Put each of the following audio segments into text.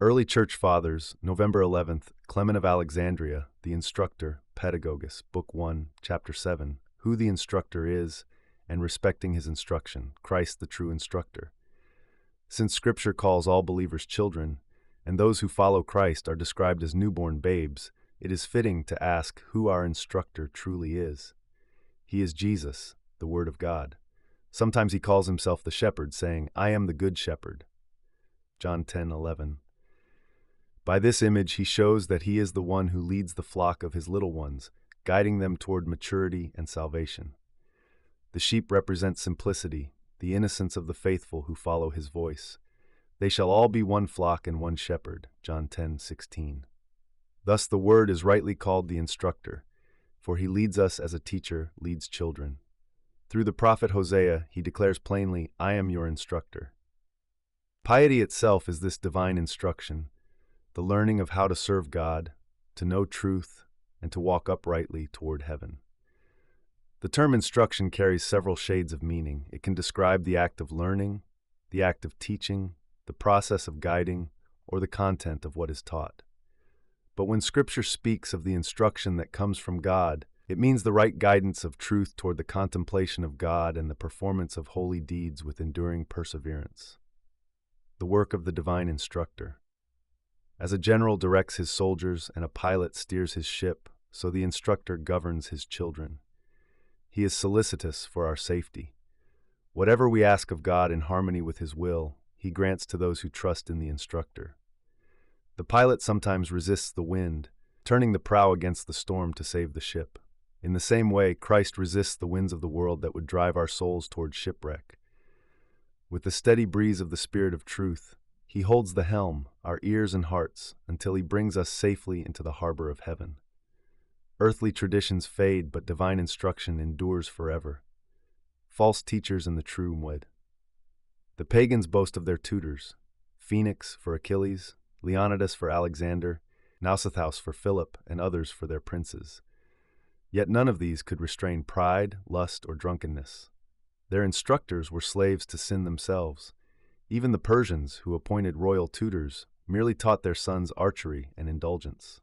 Early Church Fathers, November 11th, Clement of Alexandria, the Instructor, Pedagogus, Book 1, Chapter 7, Who the Instructor is, and Respecting His Instruction, Christ the True Instructor. Since Scripture calls all believers children, and those who follow Christ are described as newborn babes, it is fitting to ask who our instructor truly is. He is Jesus, the Word of God. Sometimes he calls himself the shepherd, saying, I am the good shepherd. John 10:11. By this image he shows that he is the one who leads the flock of his little ones, guiding them toward maturity and salvation. The sheep represent simplicity, the innocence of the faithful who follow his voice. They shall all be one flock and one shepherd. John 10:16. Thus the Word is rightly called the Instructor, for he leads us as a teacher leads children. Through the prophet Hosea, he declares plainly, I am your instructor. Piety itself is this divine instruction, the learning of how to serve God, to know truth, and to walk uprightly toward heaven. The term instruction carries several shades of meaning. It can describe the act of learning, the act of teaching, the process of guiding, or the content of what is taught. But when Scripture speaks of the instruction that comes from God, it means the right guidance of truth toward the contemplation of God and the performance of holy deeds with enduring perseverance. The work of the divine instructor. As a general directs his soldiers and a pilot steers his ship, so the instructor governs his children. He is solicitous for our safety. Whatever we ask of God in harmony with his will, he grants to those who trust in the instructor. The pilot sometimes resists the wind, turning the prow against the storm to save the ship. In the same way, Christ resists the winds of the world that would drive our souls toward shipwreck. With the steady breeze of the Spirit of truth, he holds the helm, our ears and hearts, until he brings us safely into the harbor of heaven. Earthly traditions fade, but divine instruction endures forever. False teachers and the true wed. The pagans boast of their tutors, Phoenix for Achilles, Leonidas for Alexander, Nausithouse for Philip, and others for their princes. Yet none of these could restrain pride, lust, or drunkenness. Their instructors were slaves to sin themselves. Even the Persians, who appointed royal tutors, merely taught their sons archery and indulgence.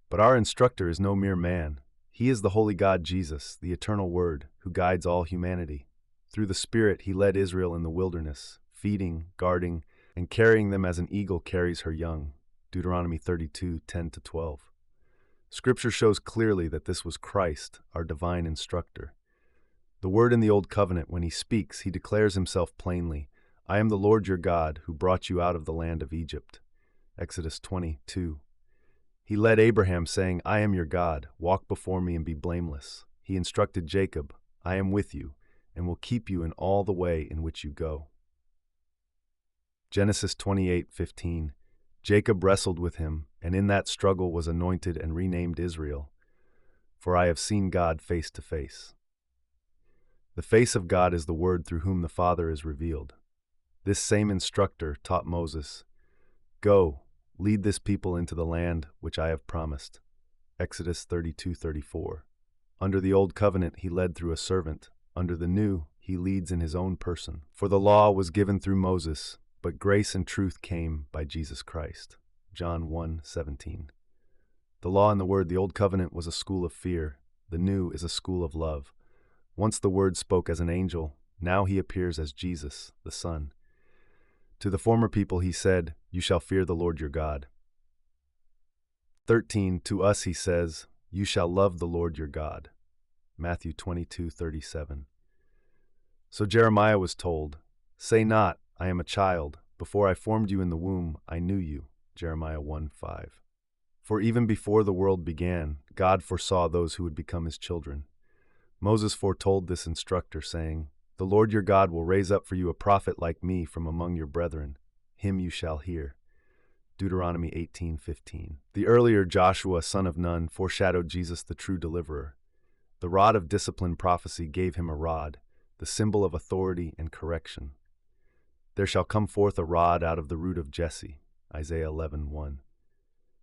But our instructor is no mere man. He is the holy God Jesus, the eternal Word, who guides all humanity. Through the Spirit he led Israel in the wilderness, feeding, guarding, and carrying them as an eagle carries her young. Deuteronomy 32:10-12. Scripture shows clearly that this was Christ, our divine instructor. The Word in the Old Covenant, when he speaks, he declares himself plainly, I am the Lord your God, who brought you out of the land of Egypt. Exodus 20:2. He led Abraham, saying, I am your God, walk before me and be blameless. He instructed Jacob, I am with you, and will keep you in all the way in which you go. Genesis 28:15. Jacob wrestled with him, and in that struggle was anointed and renamed Israel. For I have seen God face to face. The face of God is the Word through whom the Father is revealed. This same instructor taught Moses, Go, lead this people into the land which I have promised. Exodus 32:34. Under the Old Covenant he led through a servant. Under the New, he leads in his own person. For the law was given through Moses, but grace and truth came by Jesus Christ. John 1:17. The law and the Word, the Old Covenant, was a school of fear. The New is a school of love. Once the Word spoke as an angel, now he appears as Jesus, the Son. To the former people he said, You shall fear the Lord your God. 13. To us he says, You shall love the Lord your God. Matthew 22:37. So Jeremiah was told, Say not, I am a child. Before I formed you in the womb, I knew you. Jeremiah 1:5. For even before the world began, God foresaw those who would become his children. Moses foretold this instructor, saying, The Lord your God will raise up for you a prophet like me from among your brethren. Him you shall hear. Deuteronomy 18:15. The earlier Joshua, son of Nun, foreshadowed Jesus, the true deliverer. The rod of discipline prophecy gave him a rod, the symbol of authority and correction. There shall come forth a rod out of the root of Jesse. Isaiah 11:1.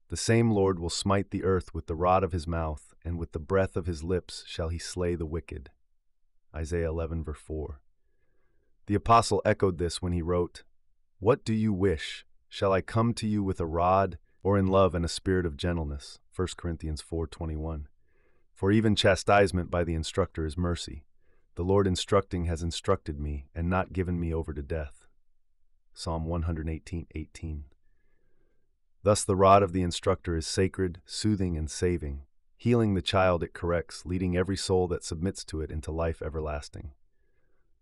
The same Lord will smite the earth with the rod of his mouth, and with the breath of his lips shall he slay the wicked. Isaiah 11:4. The apostle echoed this when he wrote, What do you wish? Shall I come to you with a rod, or in love and a spirit of gentleness? 1 Corinthians 4:21. For even chastisement by the instructor is mercy. The Lord instructing has instructed me, and not given me over to death. Psalm 118:18. Thus the rod of the instructor is sacred, soothing, and saving, healing the child it corrects, leading every soul that submits to it into life everlasting.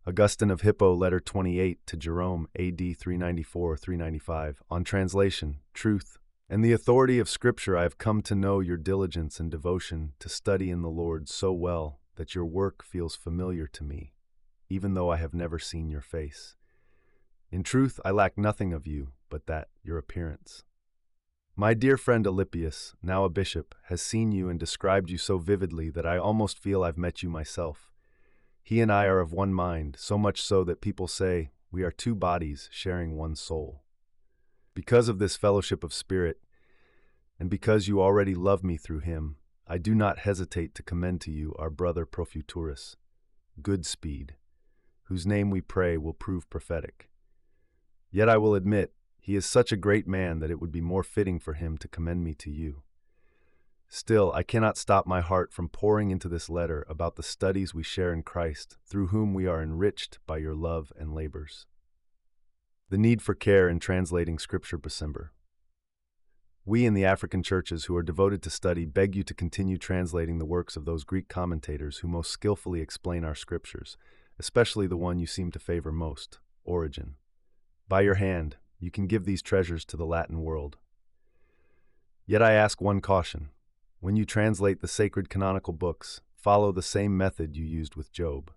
Augustine of Hippo, letter 28 to Jerome, AD 394-395, on translation, truth, and the authority of Scripture. I have come to know your diligence and devotion to study in the Lord so well that your work feels familiar to me, even though I have never seen your face. In truth, I lack nothing of you but that, your appearance. My dear friend Alypius, now a bishop, has seen you and described you so vividly that I almost feel I've met you myself. He and I are of one mind, so much so that people say we are two bodies sharing one soul. Because of this fellowship of spirit, and because you already love me through him, I do not hesitate to commend to you our brother Profuturus, Goodspeed, whose name we pray will prove prophetic. Yet I will admit, he is such a great man that it would be more fitting for him to commend me to you. Still, I cannot stop my heart from pouring into this letter about the studies we share in Christ, through whom we are enriched by your love and labors. The need for care in translating Scripture. December. We in the African churches who are devoted to study beg you to continue translating the works of those Greek commentators who most skillfully explain our Scriptures, especially the one you seem to favor most, Origen. By your hand, you can give these treasures to the Latin world. Yet I ask one caution. When you translate the sacred canonical books, follow the same method you used with Job.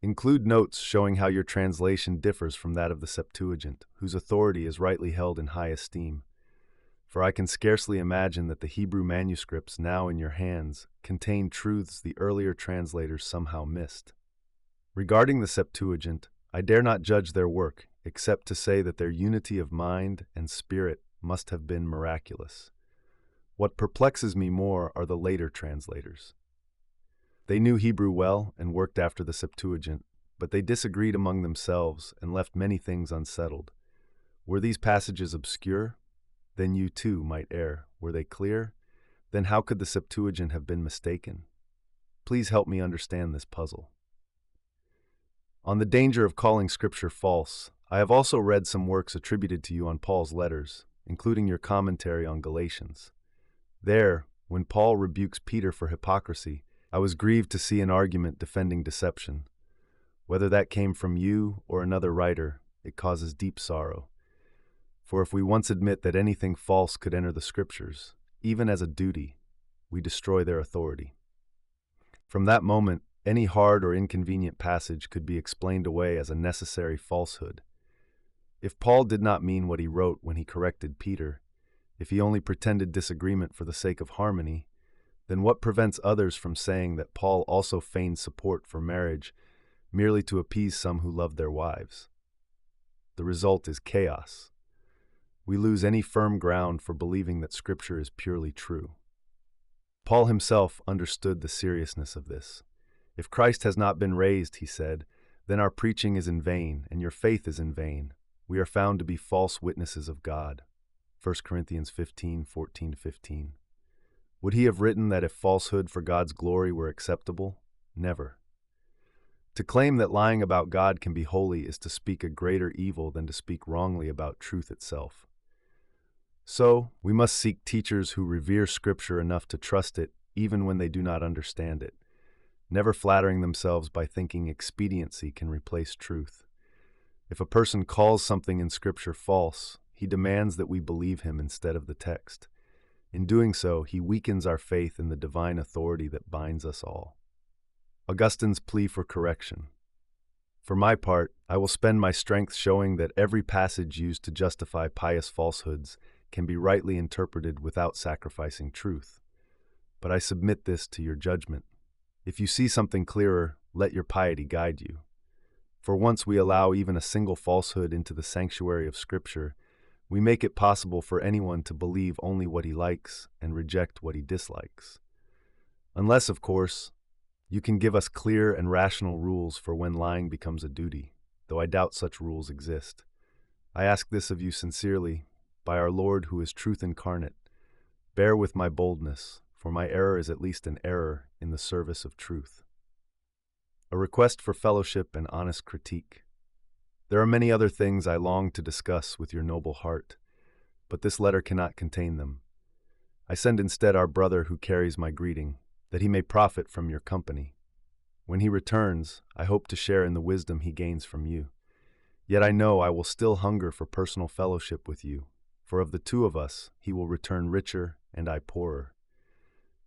Include notes showing how your translation differs from that of the Septuagint, whose authority is rightly held in high esteem. For I can scarcely imagine that the Hebrew manuscripts now in your hands contain truths the earlier translators somehow missed. Regarding the Septuagint, I dare not judge their work, except to say that their unity of mind and spirit must have been miraculous. What perplexes me more are the later translators. They knew Hebrew well and worked after the Septuagint, but they disagreed among themselves and left many things unsettled. Were these passages obscure? Then you too might err. Were they clear? Then how could the Septuagint have been mistaken? Please help me understand this puzzle. On the danger of calling Scripture false, I have also read some works attributed to you on Paul's letters, including your commentary on Galatians. There, when Paul rebukes Peter for hypocrisy, I was grieved to see an argument defending deception. Whether that came from you or another writer, it causes deep sorrow. For if we once admit that anything false could enter the Scriptures, even as a duty, we destroy their authority. From that moment, any hard or inconvenient passage could be explained away as a necessary falsehood. If Paul did not mean what he wrote when he corrected Peter, if he only pretended disagreement for the sake of harmony, then what prevents others from saying that Paul also feigned support for marriage merely to appease some who loved their wives? The result is chaos. We lose any firm ground for believing that Scripture is purely true. Paul himself understood the seriousness of this. If Christ has not been raised, he said, then our preaching is in vain, and your faith is in vain. We are found to be false witnesses of God. 1 Corinthians 15:14-15. Would he have written that if falsehood for God's glory were acceptable? Never. To claim that lying about God can be holy is to speak a greater evil than to speak wrongly about truth itself. So, we must seek teachers who revere Scripture enough to trust it even when they do not understand it, never flattering themselves by thinking expediency can replace truth. If a person calls something in Scripture false, he demands that we believe him instead of the text. In doing so, he weakens our faith in the divine authority that binds us all. Augustine's plea for correction. For my part, I will spend my strength showing that every passage used to justify pious falsehoods can be rightly interpreted without sacrificing truth. But I submit this to your judgment. If you see something clearer, let your piety guide you. For once we allow even a single falsehood into the sanctuary of Scripture, we make it possible for anyone to believe only what he likes and reject what he dislikes. Unless, of course, you can give us clear and rational rules for when lying becomes a duty, though I doubt such rules exist. I ask this of you sincerely, by our Lord who is truth incarnate. Bear with my boldness, for my error is at least an error in the service of truth. A request for fellowship and honest critique. There are many other things I long to discuss with your noble heart, but this letter cannot contain them. I send instead our brother who carries my greeting, that he may profit from your company. When he returns, I hope to share in the wisdom he gains from you. Yet I know I will still hunger for personal fellowship with you, for of the two of us he will return richer and I poorer.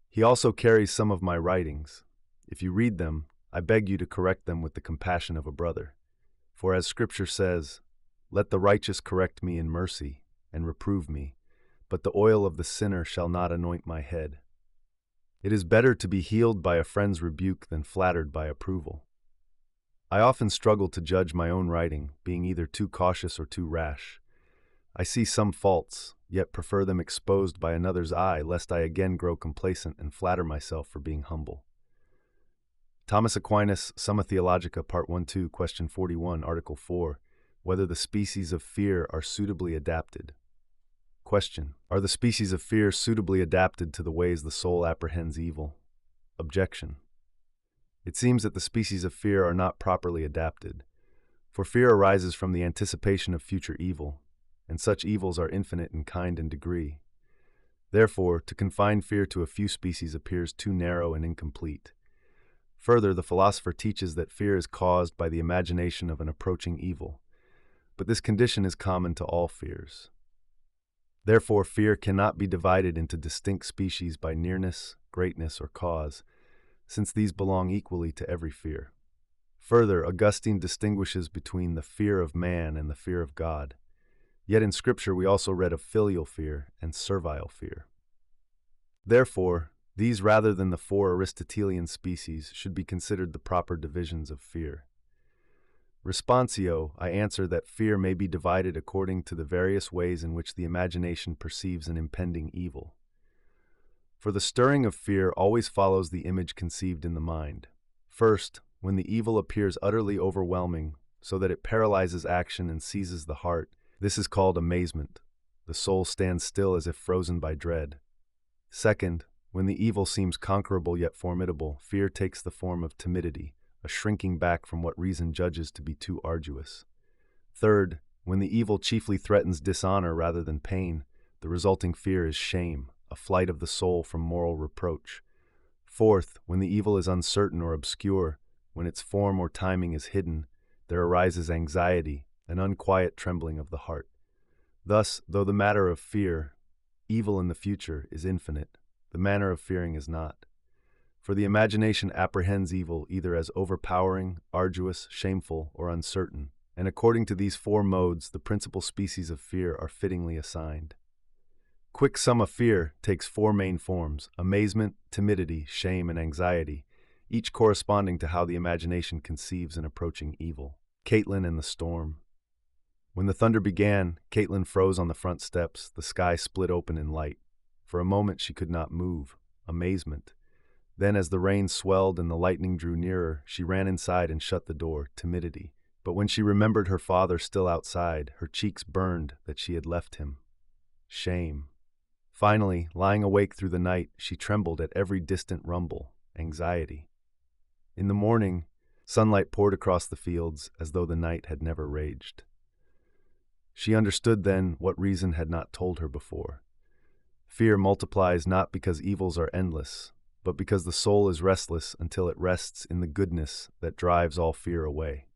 He also carries some of my writings. If you read them, I beg you to correct them with the compassion of a brother. For as Scripture says, "Let the righteous correct me in mercy, and reprove me, but the oil of the sinner shall not anoint my head." It is better to be healed by a friend's rebuke than flattered by approval. I often struggle to judge my own writing, being either too cautious or too rash. I see some faults, yet prefer them exposed by another's eye, lest I again grow complacent and flatter myself for being humble. Thomas Aquinas, Summa Theologica, Part 1-2, Question 41, Article 4, whether the species of fear are suitably adapted. Question: Are the species of fear suitably adapted to the ways the soul apprehends evil? Objection: It seems that the species of fear are not properly adapted, for fear arises from the anticipation of future evil, and such evils are infinite in kind and degree. Therefore, to confine fear to a few species appears too narrow and incomplete. Further, the philosopher teaches that fear is caused by the imagination of an approaching evil, but this condition is common to all fears. Therefore, fear cannot be divided into distinct species by nearness, greatness, or cause, since these belong equally to every fear. Further, Augustine distinguishes between the fear of man and the fear of God. Yet in Scripture we also read of filial fear and servile fear. Therefore, these rather than the four Aristotelian species should be considered the proper divisions of fear. Responsio, I answer that fear may be divided according to the various ways in which the imagination perceives an impending evil. For the stirring of fear always follows the image conceived in the mind. First, when the evil appears utterly overwhelming, so that it paralyzes action and seizes the heart, this is called amazement. The soul stands still as if frozen by dread. Second, when the evil seems conquerable yet formidable, fear takes the form of timidity, a shrinking back from what reason judges to be too arduous. Third, when the evil chiefly threatens dishonor rather than pain, the resulting fear is shame, a flight of the soul from moral reproach. Fourth, when the evil is uncertain or obscure, when its form or timing is hidden, there arises anxiety, an unquiet trembling of the heart. Thus, though the matter of fear, evil in the future, is infinite, the manner of fearing is not. For the imagination apprehends evil either as overpowering, arduous, shameful, or uncertain, and according to these four modes the principal species of fear are fittingly assigned. Quick sum of fear takes four main forms: amazement, timidity, shame, and anxiety, each corresponding to how the imagination conceives an approaching evil. Caitlin and the storm. When the thunder began, Caitlin froze on the front steps, the sky split open in light. For a moment she could not move. Amazement. Then as the rain swelled and the lightning drew nearer, she ran inside and shut the door. Timidity. But when she remembered her father still outside, her cheeks burned that she had left him. Shame. Finally, lying awake through the night, she trembled at every distant rumble. Anxiety. In the morning, sunlight poured across the fields as though the night had never raged. She understood then what reason had not told her before. Fear multiplies not because evils are endless, but because the soul is restless until it rests in the goodness that drives all fear away.